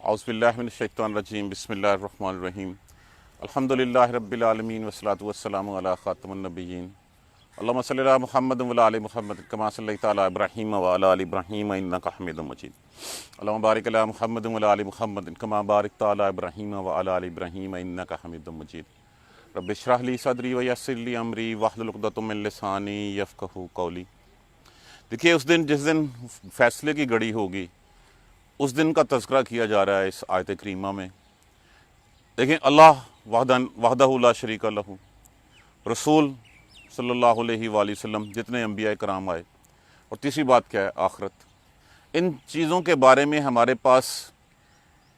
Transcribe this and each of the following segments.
औज़ुबिल्लाहि मिनश्शैतानिर्रजीम बिस्मिल्लाहिर्रहमानिर्रहीम अल्हम्दुलिल्लाहि रब्बिल आलमीन वस्सलातु वस्सलामु अला खातिमिन नबिय्यीन अल्लाहुम्मा सल्लि अला मुहम्मद व अला आलि मुहम्मद कमा सल्लैता अला इब्राहीम व अला आलि इब्राहीम इन्नका हमीदुम मजीद अल्लाहुम्मा बारिक अला मुहम्मद व अला आलि मुहम्मद कमा बारकता अला इब्राहीम व अला आलि इब्राहीम इन्नका हमीदुम मजीद रब्बि इश्रह ली सदरी व यस्सिर ली अमरी वहलुल उक़दतम मिन लिसानी यफ़क़हू क़ौली। देखिए, उस दिन जिस दिन फैसले की घड़ी होगी उस दिन का तज़किरा किया जा रहा है इस आयत करीमा में। देखें, अल्लाह वहदहू ला शरीका लहू, रसूल सल्लल्लाहु अलैहि वसल्लम, जितने अंबिया कराम आए, और तीसरी बात क्या है, आखरत। इन चीज़ों के बारे में हमारे पास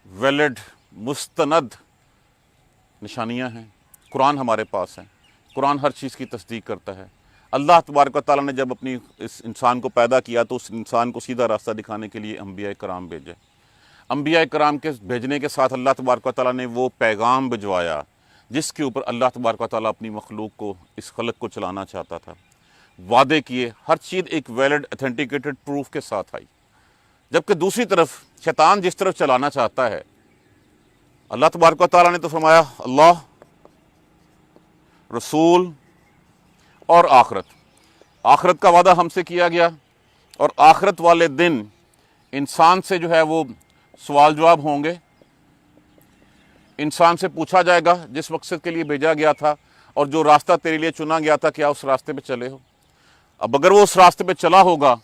वैलिड मुस्तनद निशानियाँ हैं। कुरान हमारे पास है, कुरान हर चीज़ की तस्दीक करता है। अल्लाह तबारक व तआला ने जब अपनी इस इंसान को पैदा किया तो उस इंसान को सीधा रास्ता दिखाने के लिए अंबिया कराम भेजे। अंबिया कराम के भेजने के साथ अल्लाह तबारक व तआला ने वो पैगाम भिजवाया जिसके ऊपर अल्लाह तबारक व तआला अपनी मखलूक को, इस खलक को चलाना चाहता था। वादे किए, हर चीज़ एक वैलिड अथेंटिकेटेड प्रूफ के साथ आई। जबकि दूसरी तरफ शैतान जिस तरफ चलाना चाहता है, अल्लाह तबारक व तआला ने तो फरमाया अल्लाह, रसूल और आखरत का वादा हमसे किया गया, और आखरत वाले दिन इंसान से जो है वो सवाल जवाब होंगे। इंसान से पूछा जाएगा जिस मकसद के लिए भेजा गया था और जो रास्ता तेरे लिए चुना गया था, क्या उस रास्ते पे चले हो। अब अगर वो उस रास्ते पे चला होगा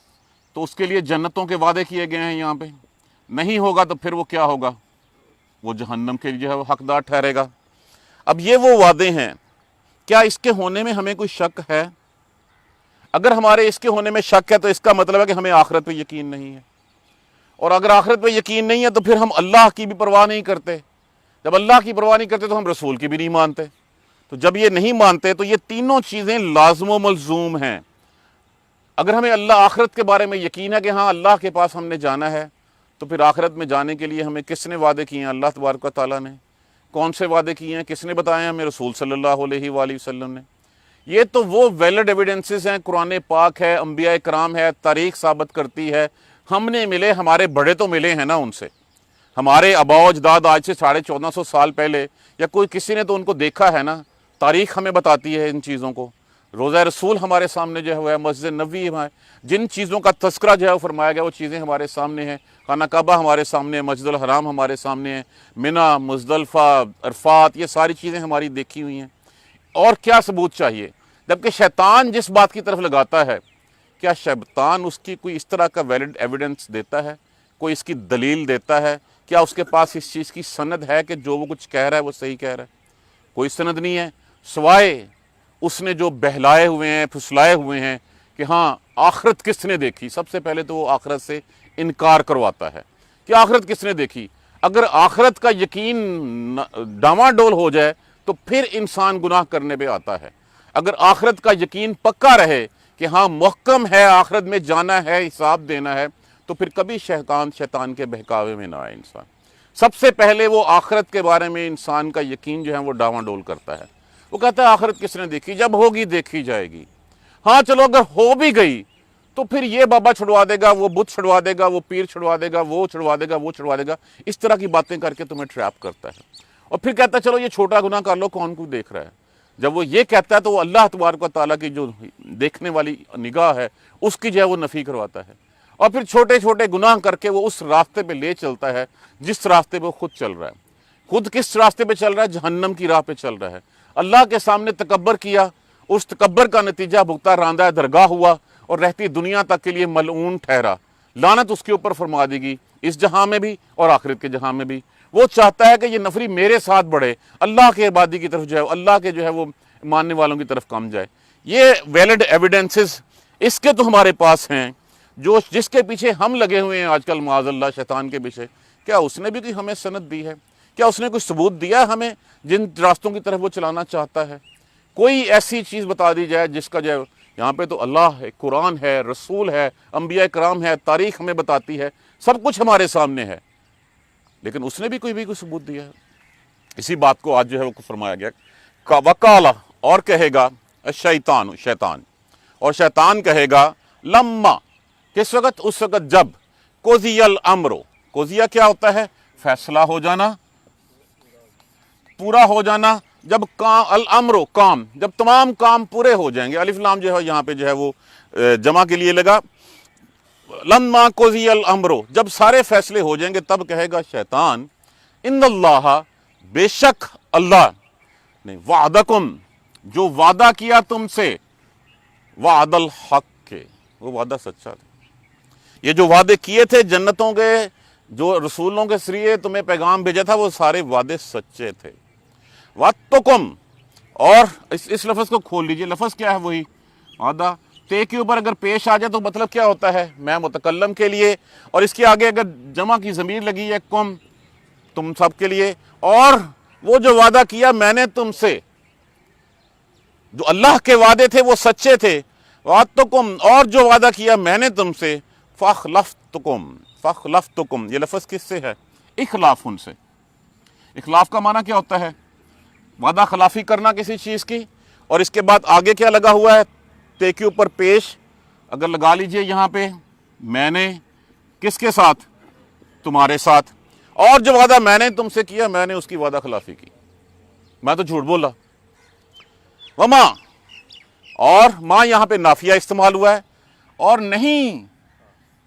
तो उसके लिए जन्नतों के वादे किए गए हैं यहाँ पे, नहीं होगा तो फिर वो क्या होगा, वो जहन्नम के लिए जो है वो हकदार ठहरेगा। अब ये वो वादे हैं, क्या इसके होने में हमें कोई शक है? अगर हमारे इसके होने में शक है तो इसका मतलब है कि हमें आखिरत पे यकीन नहीं है, और अगर आखिरत पे यकीन नहीं है तो फिर हम अल्लाह की भी परवाह नहीं करते। जब अल्लाह की परवाह नहीं करते तो हम रसूल की भी नहीं मानते। तो जब ये नहीं मानते तो ये तीनों चीज़ें लाज़िम व मलज़ूम हैं। अगर हमें अल्लाह आखिरत के बारे में यकीन है कि हाँ अल्लाह के पास हमने जाना है, तो फिर आखिरत में जाने के लिए हमें किसने वादे किए हैं? अल्लाह तबारक व तआला ने। कौन से वादे किए हैं, किसने बताए हैं? हमें रसूल सल्लल्लाहु अलैहि वसल्लम ने। ये तो वो वैलिड एविडेंसेस हैं, कुरान पाक है, अंबिया कराम है, तारीख साबित करती है। हमने मिले, हमारे बड़े तो मिले हैं ना उनसे, हमारे आबाओ अजदाद आज से 1450 साल पहले, या कोई किसी ने तो उनको देखा है ना। तारीख हमें बताती है इन चीज़ों को। रोज़ा रसूल हमारे सामने जो है, मस्जिद नबवी है, जिन चीज़ों का तस्करा जो है फरमाया गया वो चीज़ें हमारे सामने हैं। खाना काबा हमारे सामने है, मस्जिदुल हराम हमारे सामने है, मिना, मुज़दलिफ़ा, अरफात, ये सारी चीज़ें हमारी देखी हुई हैं। और क्या सबूत चाहिए? जबकि शैतान जिस बात की तरफ लगाता है, क्या शैतान उसकी कोई इस तरह का वैलिड एविडेंस देता है, कोई इसकी दलील देता है? क्या उसके पास इस चीज़ की सनद है कि जो वो कुछ कह रहा है वो सही कह रहा है? कोई सनद नहीं है, सिवाय उसने जो बहलाए हुए हैं, फुसलाए हुए हैं कि हाँ आखिरत किसने देखी। सबसे पहले तो वो आखिरत से इनकार करवाता है कि आखिरत किसने देखी। अगर आखिरत का यकीन डामाडोल हो जाए तो फिर इंसान गुनाह करने पे आता है। अगर आखिरत का यकीन पक्का रहे कि हाँ मुहक्कम है, आखिरत में जाना है, हिसाब देना है, तो फिर कभी शैतान के बहकावे में ना आए इंसान। सबसे पहले वो आखिरत के बारे में इंसान का यकीन जो है वो डावाडोल करता है। वो कहता है आखिरत किसने देखी, जब होगी देखी जाएगी। हाँ चलो, अगर हो भी गई तो फिर ये बाबा छुड़वा देगा, वो बुत छुड़वा देगा, वो पीर छुड़वा देगा, वो छुड़वा देगा, वो छुड़वा देगा। इस तरह की बातें करके तुम्हें ट्रैप करता है। और फिर कहता है चलो ये छोटा गुनाह कर लो, कौन कोई देख रहा है। जब वो ये कहता है तो वो अल्लाह तबारक व तआला की जो देखने वाली निगाह है उसकी जो है वो नफ़ी करवाता है। और फिर छोटे छोटे गुनाह करके वो उस रास्ते पे ले चलता है जिस रास्ते पे वो खुद चल रहा है। खुद किस रास्ते पे चल रहा है? जहन्नम की राह पे चल रहा है। अल्लाह के सामने तकब्बर किया, उस तकब्बर का नतीजा भुगता रांदा दरगाह हुआ और रहती दुनिया तक के लिए मलऊन ठहरा। लानत उसके ऊपर फरमा देगी, इस जहां में भी और आखिरत के जहां में भी। वो चाहता है कि ये नफरी मेरे साथ बढ़े, अल्लाह के इबादी की तरफ जाए, अल्लाह के जो है वो मानने वालों की तरफ कम जाए। ये वैलिड एविडेंसेस इसके तो हमारे पास हैं, जो जिसके पीछे हम लगे हुए हैं आजकल माज़अल्लाह शैतान के पीछे। क्या उसने भी कोई हमें सनद दी है? क्या उसने कोई सबूत दिया है हमें जिन रास्तों की तरफ वो चलाना चाहता है? कोई ऐसी चीज़ बता दी जाए जिसका जो है, यहाँ पे तो अल्लाह है, कुरान है, रसूल है, अंबिया कराम है, तारीख हमें बताती है, सब कुछ हमारे सामने है, लेकिन उसने भी कोई सबूत दिया है? इसी बात को आज जो है वो फरमाया गया का वकाला, और कहेगा शैतान, और शैतान कहेगा लम्मा, किस वक़्त? उस वक़्त जब कोज़ियल अम्रो, कोज़िया क्या होता है? फैसला हो जाना, पूरा हो जाना, जब काम अल अमरो काम, जब तमाम काम पूरे हो जाएंगे। अलिफ लाम जो है यहाँ पे जो है वो जमा के लिए लगा। लम्मा कुज़िय अल अमरो, जब सारे फैसले हो जाएंगे तब कहेगा शैतान इन्नल्लाह, बेशक अल्लाह ने वादकुम, जो वादा किया तुमसे, वादल हक के, वो वादा सच्चा था। ये जो वादे किए थे जन्नतों के, जो रसूलों के जरिए तुम्हें पैगाम भेजा था, वो सारे वादे सच्चे थे। वातुकुम, और इस लफ्ज़ को खोल लीजिए, लफ्ज़ क्या है? वही वादा। ते के ऊपर अगर पेश आ जाए तो मतलब क्या होता है? मैं मुतकल्लम के लिए, और इसके आगे अगर जमा की ज़मीर लगी है कुम, तुम सब के लिए। और वो जो वादा किया मैंने तुमसे, जो अल्लाह के वादे थे वो सच्चे थे। वातुकुम, और जो वादा किया मैंने तुमसे, फखलफ्तुकुम, फखलफ्तुकुम, ये लफ्ज़ किससे है? इखलाफ, उनसे। इखलाफ का माना क्या होता है? वादा खिलाफी करना किसी चीज़ की। और इसके बाद आगे क्या लगा हुआ है? ते के ऊपर पेश अगर लगा लीजिए यहाँ पे, मैंने किसके साथ? तुम्हारे साथ। और जो वादा मैंने तुमसे किया, मैंने उसकी वादा खिलाफी की, मैं तो झूठ बोला। वमा, और माँ यहाँ पे नाफिया इस्तेमाल हुआ है, और नहीं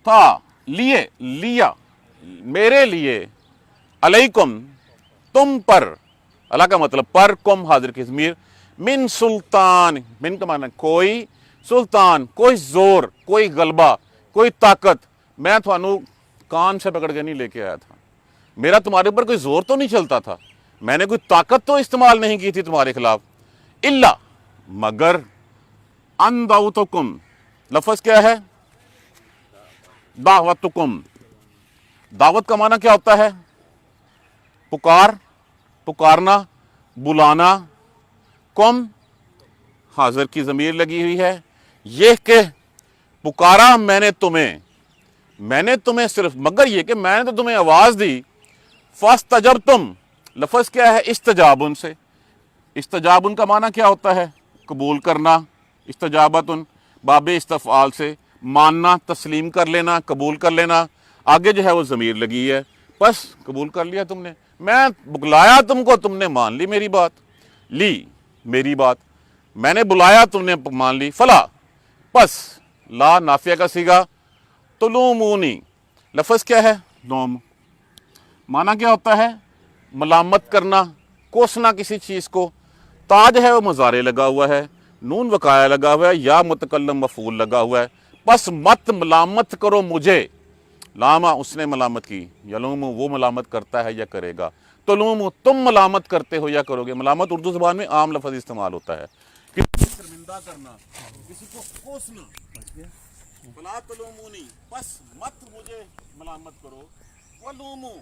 था, लिए, लिया, मेरे लिए, अलैकुम, तुम पर, अला का मतलब पर, कुम हाजिर की ज़मीर, मिन सुल्तान, मिन का माना कोई, सुल्तान कोई जोर, कोई गलबा, कोई ताकत, मैं थानू कान से पकड़ के नहीं लेके आया था, मेरा तुम्हारे ऊपर कोई जोर तो नहीं चलता था, मैंने कोई ताकत तो इस्तेमाल नहीं की थी तुम्हारे खिलाफ। इल्ला, मगर, अन दाउतुकुम, लफ्ज़ क्या है? दावतुकुम। दावत का माना क्या होता है? पुकार, पुकारना, बुलाना। कुम, हाजिर की ज़मीर लगी हुई है। ये कि पुकारा मैंने तुम्हें सिर्फ, मगर ये कि मैंने तो तुम्हें आवाज़ दी। फस्तजबतुम, लफ्ज़ क्या है? इस्तजाबुन से। इस्तजाबुन का माना क्या होता है? कबूल करना। इस्तजाबतुन बाबे इस्तफ़ाल से, मानना, तस्लीम कर लेना, कबूल कर लेना। आगे जो है वो ज़मीर लगी है, बस कबूल कर लिया तुमने, मैं बुलाया तुमको, तुमने मान ली मेरी बात, ली मेरी बात, मैंने बुलाया तुमने मान ली। फला, बस, ला नाफिया का सीगा। तुलूमूनी, लफ्ज़ क्या है? नोम, माना क्या होता है? मलामत करना, कोसना किसी चीज़ को। ताज है वो मुज़ारे लगा हुआ है, नून वकाया लगा हुआ है, या मुतकल्लम मफूल लगा हुआ है। बस मत मलामत करो मुझे। लामा, उसने मलामत की, यलूम, वो मलामत करता है या करेगा। तुलूम, तुम मलामत करते हो या करोगे। मलामत उर्दू ज़बान में आम लफ्ज़ इस्तेमाल होता है, किसी को शर्मिंदा करना, किसी को कोसना। फला तुलूमूनी, बस मत मुझे मलामत करो। वलूमू,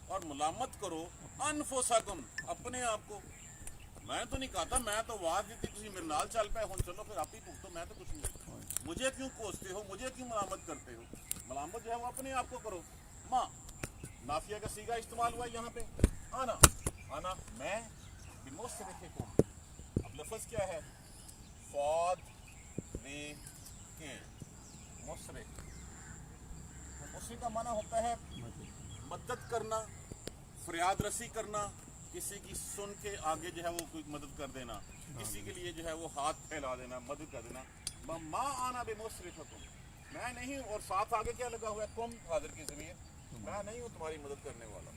और मलामत करो अनफुसकुम, अपने आप को। मैं तो नहीं कहता, मैं तो आवाज़ दी थी, मेरे नाल चल पे, हुन चलो फिर आप ही भुगतो, मैं तो कुछ नहीं। मुझे क्यों कोसते हो, मुझे क्यों मलामत करते हो? मलामत जो है वो अपने आप को करो। माँ, नाफिया का सीगा इस्तेमाल हुआ यहाँ पे। आना, आना मैं, बिमुस्रिखिकुम, अब लफ्ज़ क्या है? फौद रे के, मुस्रिख, मुस्रिख का माना होता है मदद करना, फरियाद रसी करना, किसी की सुन के आगे जो है वो कोई मदद कर देना, किसी के लिए जो है वो हाथ फैला देना, मदद कर देना। माँ आना बिमुस्रिखिकुम, मैं नहीं हूँ। और साथ आगे क्या लगा हुआ है? कुम, हाजिर की ज़मीर, मैं नहीं हूँ तुम्हारी मदद करने वाला,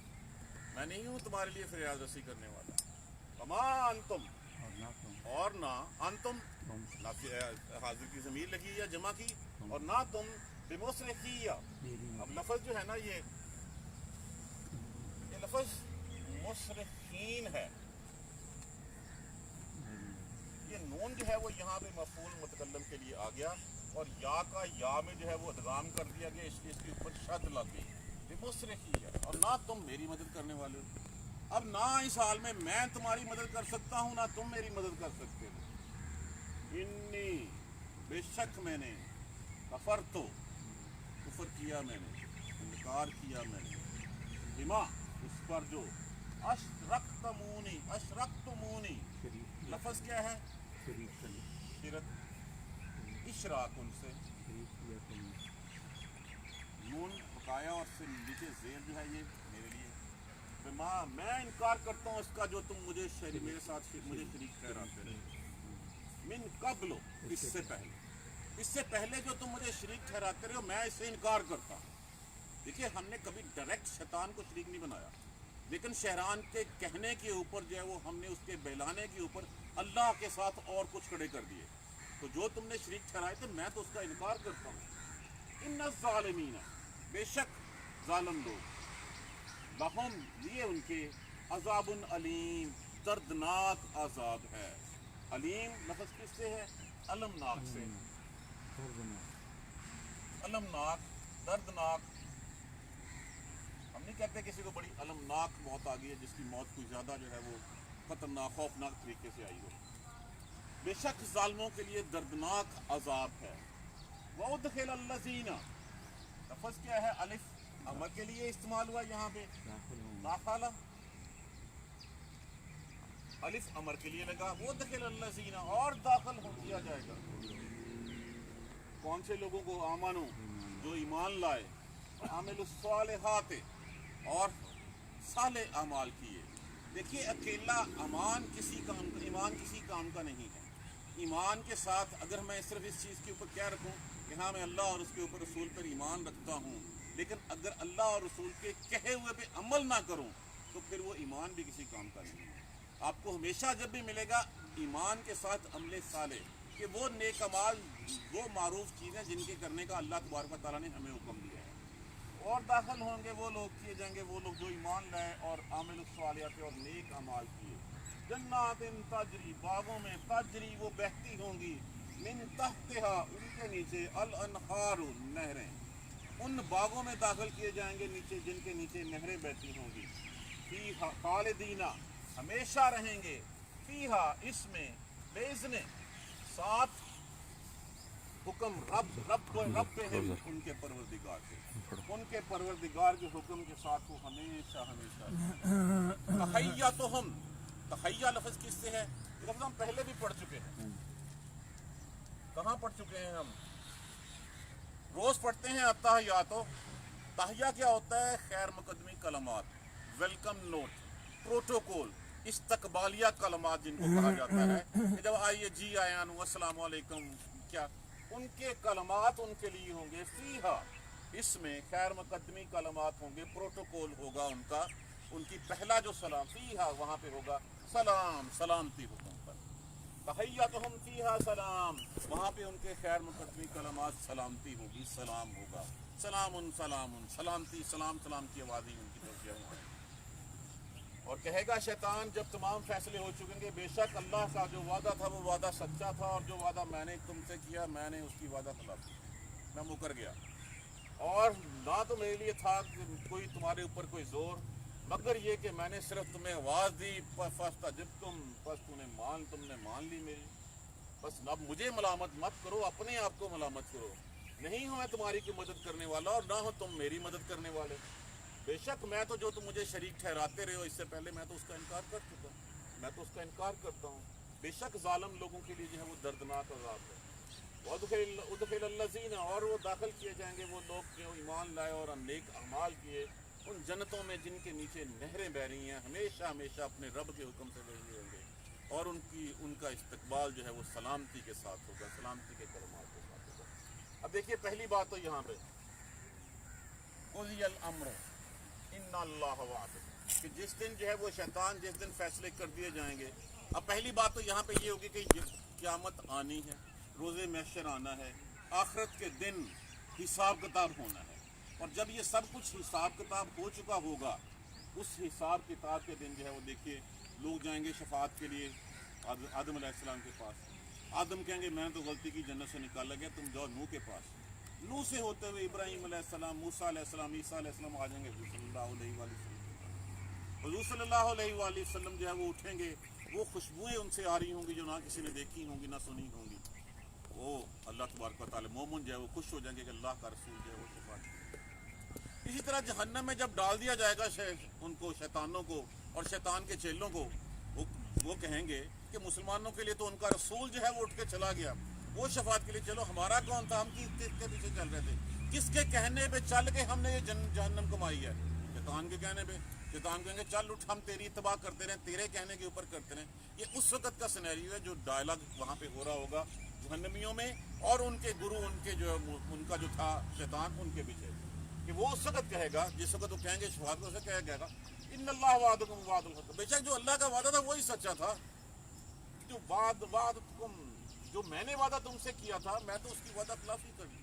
मैं नहीं हूँ तुम्हारे लिए फरियाद रसी करने वाला। वमा अंतुम, और ना, अंतुम हाजिर की ज़मीर लगी या जमा की, और ना तुम बिमुस्रिखिया। अब लफ्ज़ जो है ना, ये लफ्ज़ मुस्रिखीन है, ये नून जो है वो यहाँ पे मफूल मुतकल्लम के लिए आ गया, और या का या में जो है वो अदगाम कर दिया गया, इसलिए इसके ऊपर शद लग गई, बिमुस्रिखिया। और ना तुम मेरी मदद करने वाले हो। अब ना इस हाल में मैं तुम्हारी मदद कर सकता हूँ, ना तुम मेरी मदद कर सकते हो। इन्नी, बेशक मैंने, कफर तो, कुफर किया मैंने, इनकार किया मैंने, बिमा, उस पर जो, अशरक्तमूनी, अशरक्तमूनी, लफ्ज़ क्या है? शिरक, इशराक, उनसे नून बकाया और से नीचे ज़ेर जो है ये मेरे लिए میں انکار کرتا ہوں اس کا جو تم مجھے میرے ساتھ مجھے شریک ٹھہراتے رہے من قبل، اس سے پہلے جو تم مجھے شریک ٹھہراتے رہے ہو میں اس سے انکار کرتا ہوں. دیکھیے ہم نے کبھی ڈائریکٹ شیطان کو شریک نہیں بنایا، لیکن شیطان کے کہنے کے اوپر جو ہے وہ ہم نے اس کے بہلانے کے اوپر اللہ کے ساتھ اور کچھ کھڑے کر دیے. تو جو تم نے شریک ٹھہرائے تھے میں تو اس کا انکار کرتا ہوں. ان الظالمین، بے شک ظالم لوگ، لہم لیے ان کے عذاب علیم، دردناک عذاب ہے. علیم لفظ کس سے ہے؟ المناک سے. المناک، دردناک. ہم نہیں کہتے کسی کو بڑی المناک موت آ گئی ہے جس کی موت کوئی زیادہ جو ہے وہ خطرناک خوفناک طریقے سے آئی ہو. بے شک ظالموں کے لیے دردناک عذاب ہے. وَأُدْخِلَ الَّذِينَ، لفظ کیا ہے؟ الف امر کے لیے استعمال ہوا یہاں پہ، داخلہ الف امر کے لیے لگا. وَأُدْخِلَ الَّذِينَ، اور داخل ہو دیا جائے گا. کون سے لوگوں کو؟ آمنو، جو ایمان لائے، عامل الصالحات، اور صالح اعمال کیے. دیکھیے اکیلا ایمان کسی کام کا نہیں ہے. ایمان کے ساتھ اگر میں صرف اس چیز کے اوپر کیا رکھوں کہ ہاں میں اللہ اور اس کے اوپر رسول پر ایمان رکھتا ہوں، لیکن اگر اللہ اور رسول کے کہے ہوئے پہ عمل نہ کروں تو پھر وہ ایمان بھی کسی کام کا نہیں ہے. آپ کو ہمیشہ جب بھی ملے گا ایمان کے ساتھ عمل صالح، کہ وہ نیک اعمال، وہ معروف چیزیں جن کے کرنے کا اللہ تبارک و تعالیٰ نے ہمیں حکم دیا ہے. اور داخل ہوں گے وہ لوگ، کیے جائیں گے وہ لوگ جو ایمان لائے اور عامل الصالحات اور نیک اعمال کیے. جنات تجری، باغوں میں، تجری وہ بہتی ہوں گی، من تحتہا ان کے نیچے، الانہار نہریں. ان باغوں میں داخل کیے جائیں گے نیچے جن کے نیچے نہریں بہتی ہوں گی. فیہا خالدینہ، ہمیشہ رہیں گے. فیہا اس میں، باذن ساتھ حکم رب پہ ہے ان کے پروردگار کے، ان کے پروردگار کے حکم کے ساتھ وہ ہمیشہ تحیتہم. تحیہ لفظ کس سے ہے؟ یہ لفظ ہم پہلے بھی پڑھ چکے ہیں. کہاں پڑھ چکے ہیں؟ ہم روز پڑھتے ہیں التحیاتو. تحیہ کیا ہوتا ہے؟ خیر مقدمی کلمات، ویلکم نوٹ، پروٹوکول، استقبالیہ کلمات جن کو کہا جاتا ہے کہ جب آئیے، جی آیا نو، السلام علیکم، کیا ان کے کلمات ان کے لیے ہوں گے. فیہا اس میں خیر مقدمی کلمات ہوں گے، پروٹوکول ہوگا ان کا. ان کی پہلا جو سلام، فیہا وہاں پہ ہوگا سلام، سلامتی حکم پر. تحیتہم فیہا سلام، وہاں پہ ان کے خیر مقدمی کلمات سلامتی ہوگی، سلام ہوگا. سلام سلام، سلامتی، سلام سلام کی آوازیں ان کی طرف جائیں گے. اور کہے گا شیطان جب تمام فیصلے ہو چکیں گے، بے شک اللہ کا جو وعدہ تھا وہ وعدہ سچا تھا، اور جو وعدہ میں نے تم سے کیا میں نے اس کی وعدہ خلاف کی، میں مکر گیا. اور نہ تو میرے لیے تھا کوئی تمہارے اوپر کوئی زور، مگر یہ کہ میں نے صرف تمہیں آواز دی، فاستجبتم، بس تم نے مان لی میری. بس اب مجھے ملامت مت کرو، اپنے آپ کو ملامت کرو. نہیں ہوں میں تمہاری کوئی مدد کرنے والا، اور نہ ہو تم میری مدد کرنے والے. بے شک میں تو جو تم مجھے شریک ٹھہراتے رہے ہو اس سے پہلے میں تو اس کا انکار کر چکا ہوں، میں تو اس کا انکار کرتا ہوں. بے شک ظالم لوگوں کے لیے جو ہے وہ دردناک عذاب ہے. وَأُدْخِلَ الَّذِينَ، اور وہ داخل کیے جائیں گے وہ لوگ جو ایمان لائے اور نیک اعمال کیے، ان جنتوں میں جن کے نیچے نہریں بہ رہی ہیں، ہمیشہ ہمیشہ اپنے رب کے حکم سے رہے ہوں گے. اور ان کا استقبال جو ہے وہ سلامتی کے ساتھ ہوگا، سلامتی کے کلمات کے ساتھ ہوگا. اب دیکھیے پہلی بات تو یہاں پہ قُضِیَ الْأَمْرُ اِنَّ اللَّهَ وَعَدَ، کہ جس دن جو ہے وہ شیطان جس دن فیصلے کر دیے جائیں گے. اب پہلی بات تو یہاں پہ یہ ہوگی کہ قیامت آنی ہے، روز محشر آنا ہے، آخرت کے دن حساب کتاب ہونا ہے. اور جب یہ سب کچھ حساب کتاب ہو چکا ہوگا، اس حساب کتاب کے دن جو ہے وہ دیکھیے لوگ جائیں گے شفاعت کے لیے آدم علیہ السلام کے پاس. آدم کہیں گے میں نے تو غلطی کی، جنت سے نکالا گیا، تم جاؤ نوح کے پاس. نوح سے ہوتے ہوئے ابراہیم علیہ السلام، موسیٰ علیہ السلام، عیسیٰ علیہ السلام آ جائیں گے حضور صلی اللہ علیہ وآلہ وسلم. حضور صلی اللہ علیہ وآلہ وسلم جو ہے وہ اٹھیں گے، وہ خوشبوئیں ان سے آ رہی ہوں گی جو نہ کسی نے دیکھی ہوں گی نہ سنی ہوں گی. وہ اللہ تبارک و تعالی مومن جو ہے وہ خوش ہو جائیں گے کہ اللہ کا رسول جو ہے وہ شفاعت. اسی طرح جہنم میں جب ڈال دیا جائے گا ان کو، شیطانوں کو اور شیطان کے چیلوں کو، وہ کہیں گے کہ مسلمانوں کے لیے تو ان کا رسول جو ہے وہ اٹھ کے چلا گیا، وہ شفاعت کے لیے چلو، ہمارا کون تھا، ہم کس کے پیچھے چل رہے تھے، کس کے کہنے پہ چل کے ہم نے یہ جہنم کمائی ہے؟ شیطان کے کہنے پہ. शैतान कहेंगे चल उठ, हम तेरी इत्तबा करते रहें, तेरे कहने के ऊपर करते रहें। ये उस वक्त का सिनेरियो है जो डायलॉग वहाँ पे हो रहा होगा जहन्नमियों में और उनके गुरु, उनके जो उनका जो था शैतान, उनके पीछे, कि वो उस वक्त कहेगा जिस वक्त वो कहेंगे शफाअत को, उसे कहा जाएगा इन्नल्लाह वादकुम वादुल हक़, बेशक जो अल्लाह का वादा था वही सच्चा था। जो जो मैंने वादा तुमसे किया था, मैं तो उसकी वादा खिलाफी कर ली,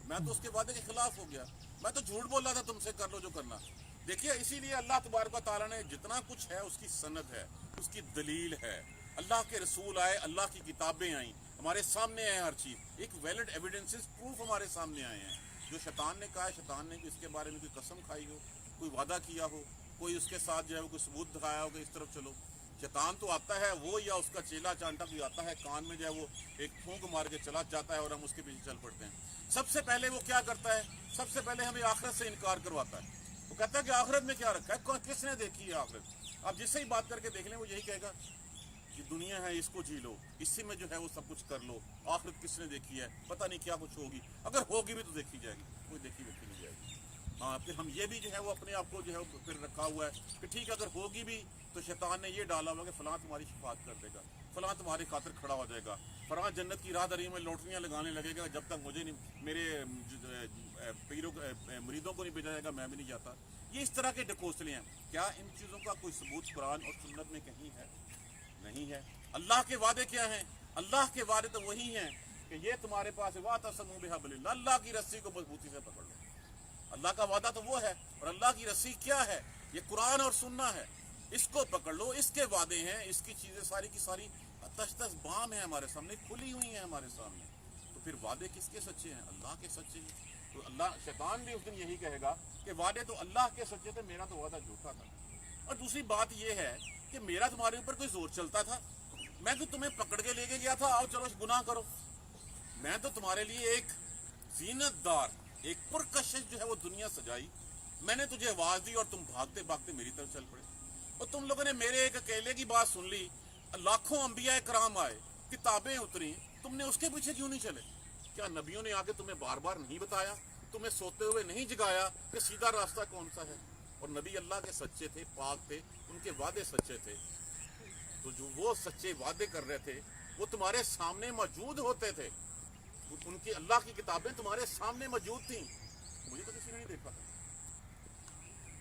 मैं तो उसके वादे के खिलाफ हो गया, मैं तो झूठ बोल रहा था तुमसे, कर लो जो करना। देखिए इसीलिए अल्लाह तबारक व तआला ने जितना कुछ है उसकी सनद है, उसकी दलील है। अल्लाह के रसूल आए, अल्लाह की किताबें आई, हमारे सामने है हर चीज़, एक वैलिड एविडेंसेस प्रूफ हमारे सामने आए हैं। जो शैतान ने कहा है, शैतान ने इसके बारे में कोई कसम खाई हो, कोई वादा किया हो, कोई उसके साथ जो है वो कोई सबूत दिखाया हो कि इस तरफ चलो, शैतान तो आता है वो या उसका चेला चांटा कोई आता है, कान में जो है वो एक फूंक मार के चला जाता है और हम उसके पीछे चल पड़ते हैं। सबसे पहले वो क्या करता है, सबसे पहले हमें आखिरत से इनकार करवाता है। वो कहता है कि आखिरत में क्या रखा है, किसने देखी है आखिरत। आप जिससे ही बात करके देख लें वो यही कहेगा कि दुनिया है, इसको जी लो, इसी में जो है वो सब कुछ कर लो, आखिरत किसने देखी है, पता नहीं क्या कुछ होगी, अगर होगी भी तो देखी जाएगी, कोई देखी देखी नहीं जाएगी। हाँ, फिर हम ये भी जो है वो अपने आप को जो है वो फिर रखा हुआ है कि ठीक है अगर होगी भी तो शैतान ने ये डाला हुआ कि फलां तुम्हारी शफाअत कर देगा, फलां तुम्हारी खातिर खड़ा हो जाएगा, फलां जन्नत की राहदरी में लॉटरियाँ लगाने लगेगा, जब तक मुझे नहीं, मेरे पीरों मुरीदों को नहीं भेजा जाएगा मैं भी नहीं जाता। ये इस तरह के ढकोसले हैं। क्या इन चीज़ों का कोई सबूत कुरान और सुन्नत में कहीं है? नहीं है। अल्लाह के वादे क्या हैं? अल्लाह के वादे तो वही हैं कि ये तुम्हारे पास वातसिमू बिहब्लिल्लाह, अल्लाह की रस्सी को मजबूती से पकड़ लो। अल्लाह का वादा तो वो है, और अल्लाह की रस्सी क्या है? ये कुरान और सुन्ना है, इसको पकड़ लो, इसके वादे हैं, इसकी चीज़ें सारी की सारी तश बाम है हमारे सामने, खुली हुई हैं हमारे सामने। तो फिर वादे किसके सच्चे हैं? अल्लाह के सच्चे हैं। तो अल्लाह, शैतान भी उस दिन यही कहेगा कि वादे तो अल्लाह के सच्चे थे, मेरा तो वादा झूठा था। और दूसरी बात यह है कि मेरा तुम्हारे ऊपर कोई जोर चलता था? मैं तो तुम्हें पकड़ के लेके गया था, आओ चलो गुनाह करो। मैं तो तुम्हारे लिए एक जीनतदार, एक पुरकशिश जो है वो दुनिया सजाई, मैंने तुझे आवाज दी और तुम भागते भागते मेरी तरफ चल पड़े। और तुम लोगों ने मेरे एक अकेले की बात सुन ली, लाखों अंबिया कराम आए, किताबें उतरी, तुमने उसके पीछे क्यों नहीं चले? क्या नबियों ने आगे तुम्हें बार बार नहीं बताया, तुम्हें सोते हुए नहीं जगाया कि सीधा रास्ता कौन सा है? और नबी अल्लाह के सच्चे थे, पाक थे, उनके वादे सच्चे थे। तो जो वो सच्चे वादे कर रहे थे वो तुम्हारे सामने मौजूद होते थे, उनकी अल्लाह की किताबें तुम्हारे सामने मौजूद थी। मुझे तो किसी ने नहीं देखा था,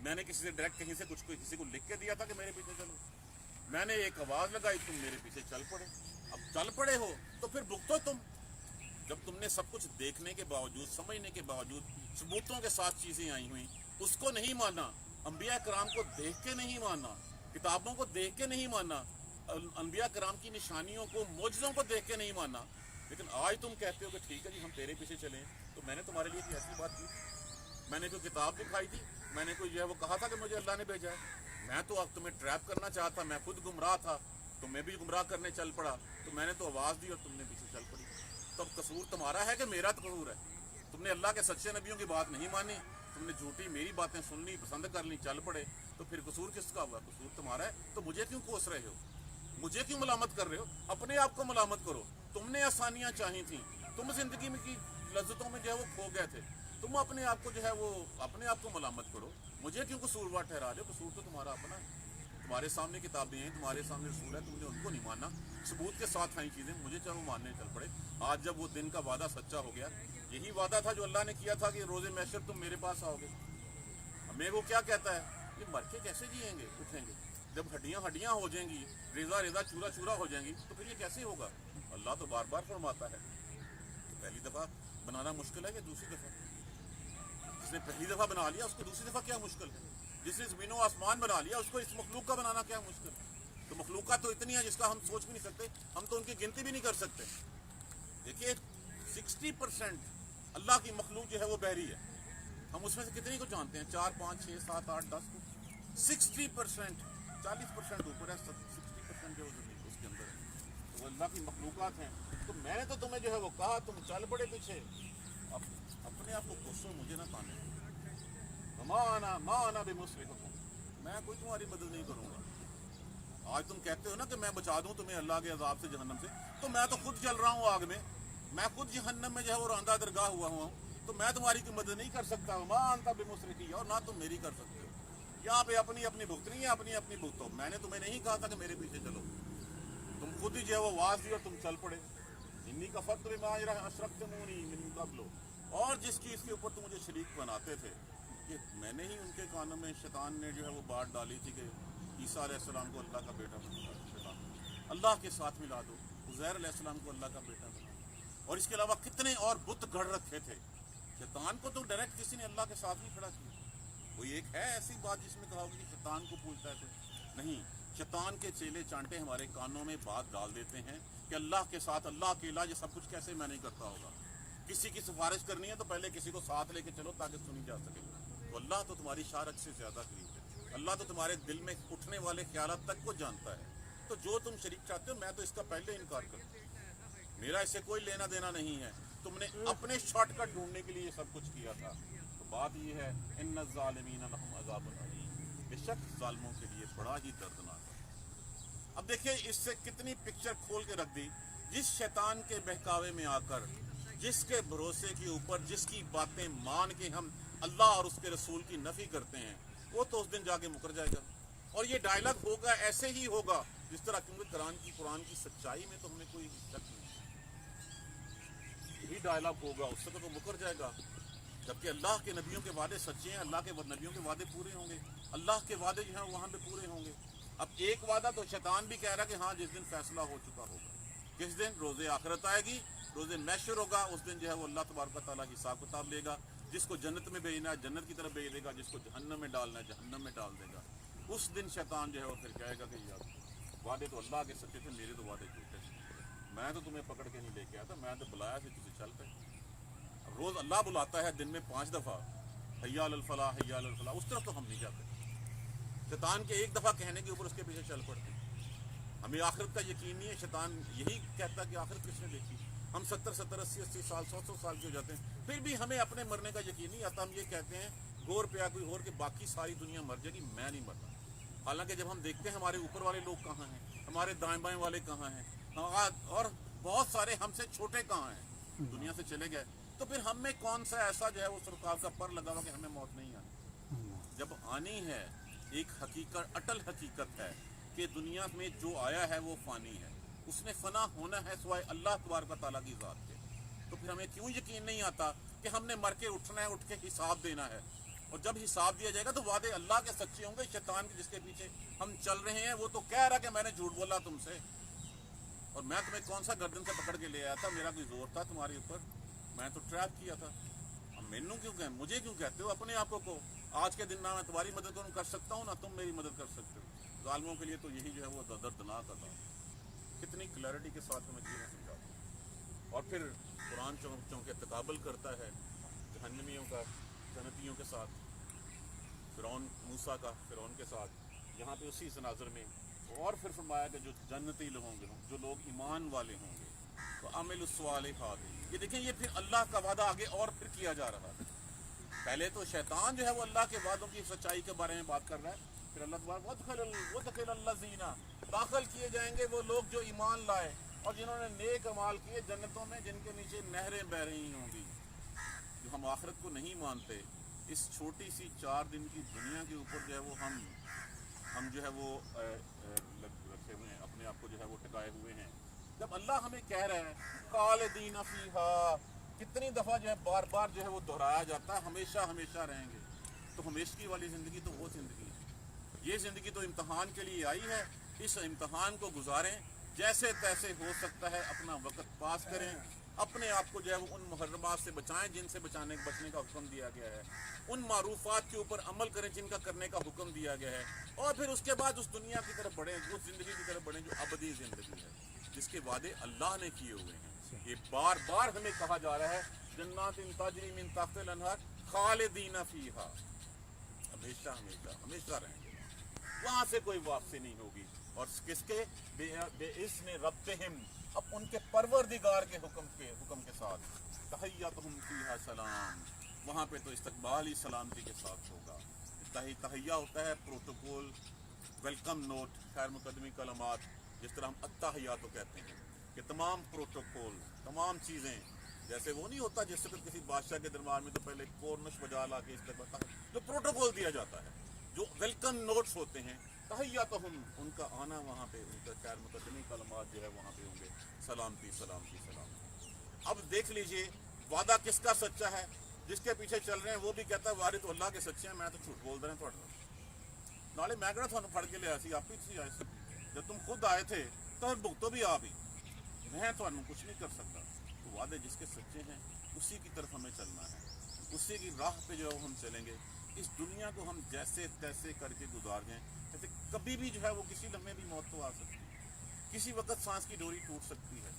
मैंने किसी से डायरेक्ट कहीं से कुछ किसी को लिख के दिया था कि मेरे पीछे चलो, मैंने एक आवाज लगाई, तुम मेरे पीछे चल पड़े। अब चल पड़े हो तो फिर भुगतो तुम। जब तुमने सब कुछ देखने के बावजूद, समझने के बावजूद, सबूतों के साथ चीजें आई हुई, उसको नहीं माना, अंबिया कराम को देख के नहीं माना, किताबों को देख के नहीं माना, अंबिया कराम की निशानियों को, मौजज़ों को देख के नहीं माना, लेकिन आज तुम कहते हो कि ठीक है जी हम तेरे पीछे चले। तो मैंने तुम्हारे लिए कोई ऐसी बात की? मैंने कोई किताब दिखाई थी? मैंने कोई जो है वो कहा था कि मुझे अल्लाह ने भेजा है? मैं तो अब तुम्हें ट्रैप करना चाहता, मैं खुद गुमराह था, तुम्हें भी गुमराह करने चल पड़ा, तो मैंने तो आवाज़ दी और तुमने पीछे चल पड़ी। तब कसूर तुम्हारा है कि मेरा कसूर है? तुमने अल्लाह के सच्चे नबियों की बात नहीं मानी, तुमने झूठी मेरी बातें सुननी, पसंद कर ली, चल पड़े, तो फिर कसूर किसका हुआ? कसूर तुम्हारा है। तो मुझे क्यों कोस रहे हो? मुझे क्यों मलामत कर रहे हो? अपने आप को मलामत करो। तुमने आसानियां चाही थी, तुम जिंदगी में की लज्जतों में जो है वो खो गए थे, तुम अपने आप को जो है वो अपने आप को मलामत करो। मुझे क्यों कसूरवार ठहरा रहे हो? कसूर तो तुम्हारा अपना है। तुम्हारे सामने किताबें हैं, तुम्हारे सामने रसूल है, तुमने उनको नहीं माना, सबूत के साथ आई चीज़ें, मुझे चाहे वो मानने चल पड़े। आज जब वो दिन का वादा सच्चा हो गया, यही वादा था जो अल्लाह ने किया था कि रोज़े महशर तुम मेरे पास आओगे। हमें वो क्या कहता है? ये मर के कैसे जिएंगे, उठेंगे? जब हड्डियां हड्डियां हो जाएंगी, रेजा रेजा चूरा चूरा हो जाएंगी, तो फिर ये कैसे होगा? अल्लाह तो बार बार फरमाता है। तो पहली दफ़ा बनाना मुश्किल है कि दूसरी दफ़ा? जिसने पहली दफ़ा बना लिया उसको दूसरी दफ़ा क्या मुश्किल है? जिसने ज़मीनों आसमान बना लिया उसको इस मखलूक का बनाना क्या मुश्किल है? तो मखलूक़ात तो इतनी है जिसका हम सोच भी नहीं सकते, हम तो उनकी गिनती भी नहीं कर सकते। देखिए 60% अल्लाह की मखलूक जो है वो बहरी है, हम उसमें से कितनी को जानते हैं? 4, 5, 6, 7, 8, 10 को। 60%, 40% ऊपर है, 60% जो ज़मीन उसके अंदर है, तो वो अल्लाह की मखलूक़ात हैं। तो मैंने तो तुम्हें जो है वो कहा, तुम चल पड़े पीछे। अब अपने आप को कोसो, मुझे ना ताने। माना बेमुस्लिकुम, मैं कोई तुम्हारी मदद नहीं करूँगा। आज तुम कहते हो ना कि मैं बचा दूं तुम्हें अल्लाह के अजाब से, जहन्नम से, तो मैं तो खुद जल रहा हूँ आग में, मैं खुद जहन्नम में जो है वो रांदा दरगाह हुआ हूँ, तो मैं तुम्हारी कोई मदद नहीं कर सकता। मानता बेमुस्लिकी, और ना तुम मेरी कर सकते हो। यहाँ पे अपनी अपनी भुगतनी है, अपनी अपनी भुगतो। मैंने तुम्हें नहीं कहा था कि मेरे पीछे चलो, तुम खुद ही जो है वो आवाज दी और तुम चल पड़े। इन्हीं का फर्क अशरक्तमूनी मिन क़ब्ल, और जिस चीज़ के ऊपर तुम मुझे शरीक बनाते थे, कि मैंने ही उनके कानों में शैतान ने जो है वो बात डाली थी कि ईसा अलैहिस्सलाम को अल्लाह का बेटा बना, शैतान अल्लाह के साथ मिला दो, उज़ैर अलैहिस्सलाम को अल्लाह का बेटा बना, और इसके अलावा कितने और बुत गढ़ रखे थे। शैतान को तो डायरेक्ट किसी ने अल्लाह के साथ नहीं खड़ा किया। कोई एक है ऐसी बात जिसमें कहा होगा कि शैतान को पूछता है कोई? नहीं, शैतान के चेले चांटे हमारे कानों में बात डाल देते हैं कि अल्लाह के साथ, अल्लाह अकेला ये सब कुछ कैसे मैनेज करता होगा। किसी की सिफारिश करनी है तो पहले किसी को साथ लेके चलो ताकि सुनी जा सके। तो अल्लाह तो तुम्हारी शारक से ज्यादा करीब है। अल्लाह तो तुम्हारे दिल में उठने वाले ख्यालात तक को जानता है। तो जो तुम शरीक चाहते हो, मैं तो इसका पहले इनकार करता हूँ, मेरा इससे कोई लेना देना नहीं है। तुमने अपने शॉर्टकट ढूंढने के लिए सब कुछ किया था। तो बात यह है, इन्न ज़ालिमीन लहुम अज़ाबुन अलीम, बेशक जालिमों के लिए बड़ा ही दर्दनाक है। अब देखिए इससे कितनी पिक्चर खोल के रख दी। जिस शैतान के बहकावे में आकर, जिसके भरोसे के ऊपर, जिसकी बातें मान के हम अल्लाह और उसके रसूल की नफी करते हैं, वो तो उस दिन जाके मुकर जाएगा। और ये डायलॉग होगा, ऐसे ही होगा जिस तरह, क्योंकि कुरान की सच्चाई में तो हमें कोई शक नहीं, यही डायलॉग होगा, उससे तो मुकर जाएगा। जबकि अल्लाह के नबियों के वादे सच्चे हैं, अल्लाह के नबियों के वादे पूरे होंगे, अल्लाह के वादे जो हैं वहाँ पे पूरे होंगे। अब एक वादा तो शैतान भी कह रहा है कि हाँ, जिस दिन फैसला हो चुका होगा, किस दिन रोज़े आखिरत आएगी, रोज़े महशर होगा, उस दिन जो है वो अल्लाह तबारक व तआला हिसाब किताब लेगा। जिसको जन्नत में भेजना है जन्नत की तरफ भेज देगा, जिसको जहन्नम में डालना है जहन्नम में डाल देगा। उस दिन शैतान जो है वो फिर कहेगा कि यार वादे तो अल्लाह के सच्चे थे, मेरे तो वादे झूठे थे, मैं तो तुम्हें पकड़ के नहीं लेके आया था, मैं तो बुलाया था, तुझे चल पे। रोज़ अल्लाह बुलाता है दिन में 5 दफ़ा, हय्या अलल फलाह, हय्या अलल फलाह, उस तरफ तो हम नहीं जाते। शैतान के एक दफ़ा कहने के ऊपर उसके पीछे चल पड़ते। हमें आखिरत का यकीन नहीं है। शैतान यही कहता कि आखिरत किसने देखी। हम 70-70, 80-80 साल, 100-100 साल के हो जाते हैं, फिर भी हमें अपने मरने का यकीन नहीं आता। हम ये कहते हैं गौर पे कोई और कि बाकी सारी दुनिया मर जाएगी, मैं नहीं मरना। हालांकि जब हम देखते हैं हमारे ऊपर वाले लोग कहाँ हैं, हमारे दाएं बाएं वाले कहाँ हैं, और बहुत सारे हमसे छोटे कहाँ हैं, दुनिया से चले गए, तो फिर हम में कौन सा ऐसा जो है वो सरकार का पर लगा हुआ कि हमें मौत नहीं आनी। जब आनी है, एक हकीकत, अटल हकीकत है कि दुनिया में जो आया है वो फानी है, उसने फना होना है सिवाय अल्लाह तबारक व तआला की ज़ात के। तो फिर हमें क्यों यकीन नहीं आता कि हमने मर के उठना है, उठ के हिसाब देना है। और जब हिसाब दिया जाएगा तो वादे अल्लाह के सच्चे होंगे। शैतान के जिसके पीछे हम चल रहे हैं वो तो कह रहा कि मैंने झूठ बोला तुमसे, और मैं तुम्हें कौन सा गर्दन से पकड़ के ले आया था, मेरा कोई जोर था तुम्हारे ऊपर, मैं तो ट्रैप किया था। अब मैनू क्यों कहें, मुझे क्यों कहते हो अपने आप को? आज के दिन ना मैं तुम्हारी मदद कर सकता हूँ, ना तुम मेरी मदद कर सकते हो। जालिमों के लिए तो यही जो है वो दर्दनाक था। कितनी क्लैरिटी के साथ हमें चीज़ें समझाते हैं। और फिर कुरान चौंके तकाबल करता है जहन्नमियों का जन्नतियों के साथ, फिरौन मूसा का फिरौन के साथ, यहाँ पे उसी तनाज़ुर में। और फिर फरमाया कि जो जन्नती लोग होंगे, जो लोग ईमान वाले होंगे, तो अमिलुस सालिहात। ये देखें, ये फिर अल्लाह का वादा आगे और फिर किया जा रहा है। पहले तो शैतान जो है वो अल्लाह के वादों की सच्चाई के बारे में बात कर रहा है, फिर अल्लाह दाखिल किए जाएंगे वो लोग जो ईमान लाए और जिन्होंने नेक अमाल किए जन्नतों में, जिनके नीचे नहरें बह रही होंगी। जो हम आखिरत को नहीं मानते, इस छोटी सी 4 दिन की दुनिया के ऊपर जो है वो हम जो है वो रखे हुए हैं, अपने आप को जो है वो टिकाए हुए हैं। जब अल्लाह हमें कह रहा है खालिदीन फीहा, कितनी दफ़ा जो है बार बार जो है वो दोहराया जाता है, हमेशा हमेशा रहेंगे। तो हमेशगी वाली ज़िंदगी तो वो ज़िंदगी है। ये ज़िंदगी तो इम्तहान के लिए आई है, इस इम्तहान को गुजारें, जैसे तैसे हो सकता है अपना वक्त पास करें, अपने आप को जो है वो उन मुहर्रमात से बचाएं जिनसे बचने का हुक्म दिया गया है, उन मारूफात के ऊपर अमल करें जिनका करने का हुक्म दिया गया है, और फिर उसके बाद उस दुनिया की तरफ बढ़ें, उस ज़िंदगी की तरफ बढ़ें जो अबदी ज़िंदगी है, जिसके वादे अल्लाह ने किए हुए हैं। ये बार बार हमें कहा जा रहा है, जन्नातिन तजरी मिन तहतिल अनहार खालिदीन फीहा, हमेशा हमेशा हमेशा रहेंगे, वहाँ से कोई वापसी नहीं होगी। और किसके बेइज़्न रब्बिहिम, अब उनके परवरदिगार के हुक्म के साथ, तहिय्यतुहुम फीहा सलाम, वहाँ पे तो इस्तकबाल ही सलामती के साथ होगा। तहिया होता है प्रोटोकॉल, वेलकम नोट, खैर मुकदमी कलमात, जिस तरह हम अत्तहिया तो कहते हैं कि तमाम प्रोटोकॉल, तमाम चीज़ें, जैसे वो नहीं होता जिस वक्त किसी बादशाह के दरबार में तो पहले कोरनश बजा ला के इस्तकबाल, जो प्रोटोकॉल दिया जाता है, جو ویلکم نوٹس ہوتے ہیں تحیاتہم، ان کا آنا وہاں پہ، ان کا خیر مقدمی کلمات جو ہے وہاں پہ ہوں گے، سلامتی سلامتی سلامتی۔ اب دیکھ لیجئے وعدہ کس کا سچا ہے؟ جس کے پیچھے چل رہے ہیں وہ بھی کہتا ہے وعدے تو اللہ کے سچے ہیں، میں تو جھوٹ بول رہے ہیں تھوڑا نالے میں کہنا تھانوں پھڑ کے لیا سی، آپ ہی سی آئے سی، جب تم خود آئے تھے تو بھگتو بھی آپ ہی، میں تھانوں کچھ نہیں کر سکتا۔ تو وعدے جس کے سچے ہیں اسی کی طرف ہمیں چلنا ہے، اسی کی راہ پہ جو ہم چلیں گے۔ اس دنیا کو ہم جیسے تیسے کر کے گزار جائیں، جیسے کبھی بھی جو ہے وہ کسی لمحے بھی موت تو آ سکتی ہے، کسی وقت سانس کی ڈوری ٹوٹ سکتی ہے،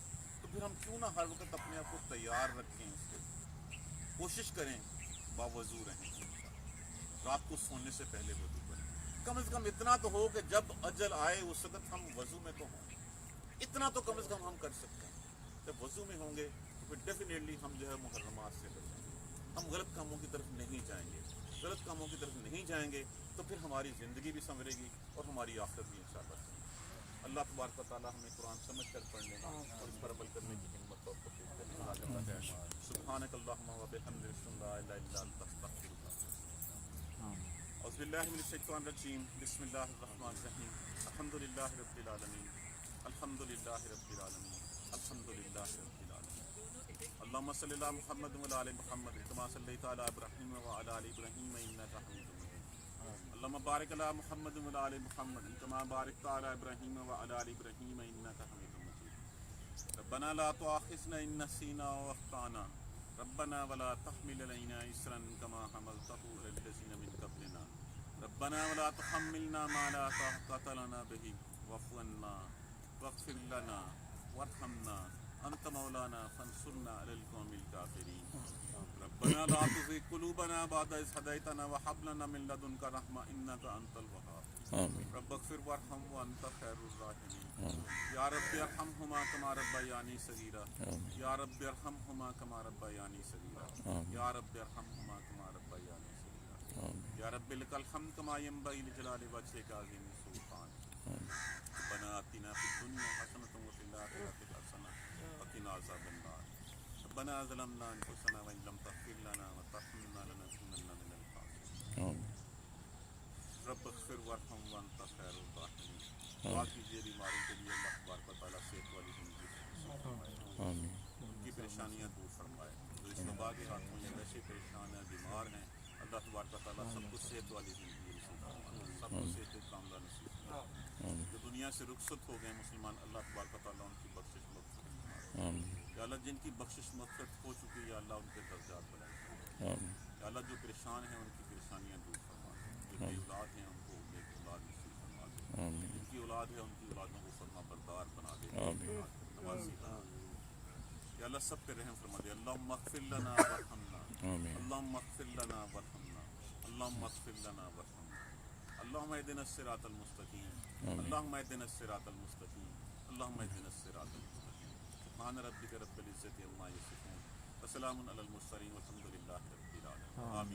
تو پھر ہم کیوں نہ ہر وقت اپنے آپ کو تیار رکھیں، اس کے کوشش کریں، باوضو رہیں، رات کو سونے سے پہلے وضو کریں، کم از کم اتنا تو ہو کہ جب اجل آئے اس وقت ہم وضو میں تو ہوں، اتنا تو کم از کم ہم کر سکتے ہیں۔ جب وضو میں ہوں گے تو پھر ڈیفینیٹلی ہم جو ہے محرمات سے بچیں گے، ہم غلط کاموں کی طرف نہیں جائیں گے، غلط کاموں کی طرف نہیں جائیں گے تو پھر ہماری زندگی بھی سنورے گی اور ہماری آخرت بھی انشاءاللہ سنورے گی۔ اللہ تبارک و تعالی ہمیں قرآن سمجھ کر پڑھنے اور اس پر عمل کرنے کی ہمت اور توفیق دے۔ سبحانک اللہم و بحمدک، اشہد ان لا الہ الا انت، استغفرک۔ اعوذ باللہ من الشیطان الرجیم، بسم اللہ الرحمن الرحیم، الحمد للہ رب العالمین، الحمد للہ رب العالمین، الحمد للہ رب العالمین۔ اللہم صلی علی محمد وعلی آل محمد کما صلیت علی ابراہیم وعلی آل ابراہیم انک حمید مجید۔ اللہم بارک علی محمد وعلی آل محمد کما بارکت علی ابراہیم وعلی آل ابراہیم انک حمید مجید۔ ربنا لا تؤاخذنا ان نسینا واخطأنا، ربنا ولا تحمل علینا اصرا کما حملته علی الذین من قبلنا، ربنا ولا تحملنا ما لا طاقة لنا به واعف عنا واغفر لنا وارحمنا انت مولانا فانصرنا علی القوم الکافرین۔ ربنا لا تزغ قلوبنا بعد اذ ہدیتنا وہب لنا من لدنک رحمۃ انک انت الوہاب، رب اغفر وارحم وانت خیر الراحمین۔ یا رب ارحمہما کما ربیانی صغیرا، یا رب ارحمہما کما ربیانی صغیرا، یا رب ارحمہما کما ربیانی صغیرا، یا رب لک الحمد کما ینبغی لجلال وجہک عظیم السلطان۔ ربنا آتنا فی الدنیا حسنۃ وفی الآخرۃ حسنۃ وقنا عذاب النار۔ ربنا ظلمنا انفسنا وان لم تغفر لنا وترحمنا لنکونن من الخاسرین۔ رب اغفر وارحم وانت خیر الراحمین۔ دعا کیجیے بیماروں کے لیے، اللہ تبارک و تعالیٰ صحت والی زندگی نصیب فرمائے، ان کی پریشانیاں دور فرمائے، جو اس وبا کے ہاتھوں یا ویسے پریشان ہیں، بیمار ہیں، اللہ تبارک و تعالیٰ سب کو صحت والی زندگی نصیب فرمائے، سب کو صحت کاملہ نصیب فرمائے۔ جو دنیا سے رخصت ہو گئے مسلمان، اللہ تبارک و تعالیٰ ان کی بخشش مغفرت فرمائے۔ یا اللہ جن کی بخشش مغفرت ہو چکی ہے، یا اللہ ان کے درجات بلند، یا اللہ جو پریشان ہیں ان کی پریشانیاں دور فرما دے، جو بے اولاد ہیں ان کو نیک اولاد نصیب فرما دے، جن کی اولاد ہے ان کی اولادوں کو فرما بردار بنا دے، نوازی بنا دے، یا اللہ سب پہ رحم فرما دے۔ اللہم اغفر لنا وارحمنا، اللہم اغفر لنا وارحمنا، اللہم اغفر لنا وارحمنا، اللہم اہدنا الصراط المستقیم، اللہم اہدنا الصراط المستقیم، اللہم اہدنا الصراط المستقیم۔ سبحان ربک رب العزت عما یصفون وسلام علی المرسلین والحمد للہ رب العالمین۔ آمین۔